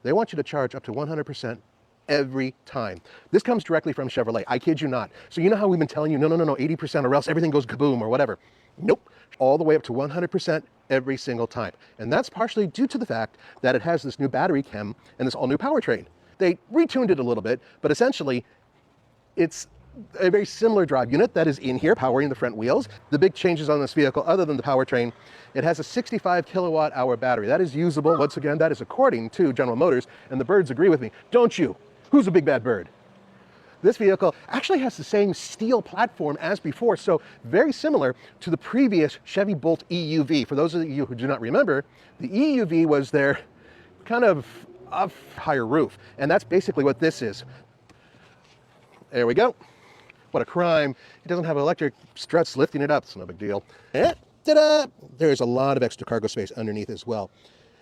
They want you to charge up to 100% every time. This comes directly from Chevrolet. I kid you not. So you know how we've been telling you, no, 80% or else everything goes kaboom or whatever. Nope. All the way up to 100% every single time. And that's partially due to the fact that it has this new battery chem and this all new powertrain. They retuned it a little bit, but essentially it's a very similar drive unit that is in here powering the front wheels. The big changes on this vehicle, other than the powertrain, it has a 65 kilowatt hour battery. That is usable. Once again, that is according to General Motors, and the birds agree with me. Don't you? Who's a big bad bird? This vehicle actually has the same steel platform as before, so very similar to the previous Chevy Bolt EUV. For those of you who do not remember, the EUV was their kind of higher roof, and that's basically what this is. There we go. What a crime. It doesn't have electric struts lifting it up. It's no big deal. And ta-da! There's a lot of extra cargo space underneath as well.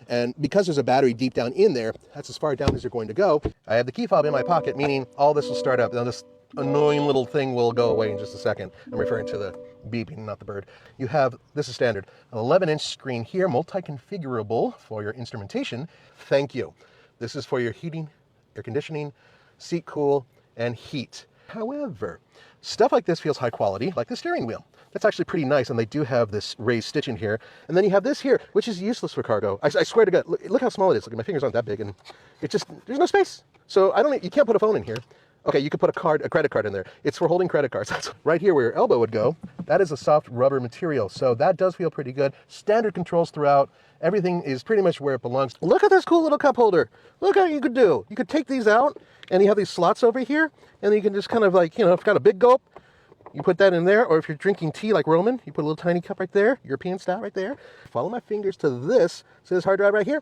And because there's a battery deep down in there, that's as far down as you're going to go. I have the key fob in my pocket, meaning all this will start up. Now this annoying little thing will go away in just a second. I'm referring to the beeping, not the bird. You have, this is standard, an 11-inch screen here, multi-configurable for your instrumentation. Thank you. This is for your heating, air conditioning, seat cool, and heat. However, stuff like this feels high quality, like the steering wheel. That's actually pretty nice, and they do have this raised stitching here. And then you have this here, which is useless for cargo. I swear to God, look how small it is. Look, my fingers aren't that big, and it just, there's no space. So you can't put a phone in here. Okay, you could put a credit card in there. It's for holding credit cards. That's right here where your elbow would go. That is a soft rubber material, so that does feel pretty good. Standard controls throughout. Everything is pretty much where it belongs. Look at this cool little cup holder. Look what you could do. You could take these out, and you have these slots over here, and you can just kind of like, if you've got a big gulp, you put that in there, or if you're drinking tea like Roman, you put a little tiny cup right there, European style right there. Follow my fingers to this, see this hard drive right here?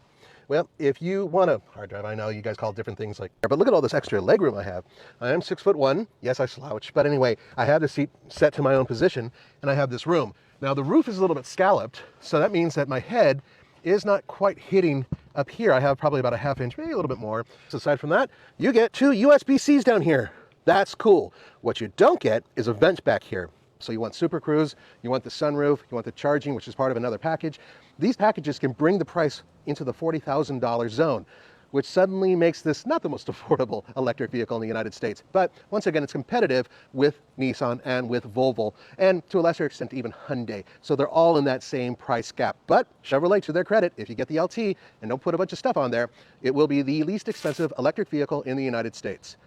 Well, if you want a hard drive, I know you guys call it different things like, but look at all this extra legroom I have. I am 6'1". Yes, I slouch, but anyway, I have the seat set to my own position, and I have this room. Now the roof is a little bit scalloped, so that means that my head is not quite hitting up here. I have probably about a ½ inch, maybe a little bit more. So aside from that, you get 2 USB-Cs down here. That's cool. What you don't get is a vent back here. So you want Super Cruise, you want the sunroof, you want the charging, which is part of another package. These packages can bring the price into the $40,000 zone, which suddenly makes this not the most affordable electric vehicle in the United States. But once again, it's competitive with Nissan and with Volvo, and to a lesser extent, even Hyundai. So they're all in that same price gap. But Chevrolet, to their credit, if you get the LT and don't put a bunch of stuff on there, it will be the least expensive electric vehicle in the United States.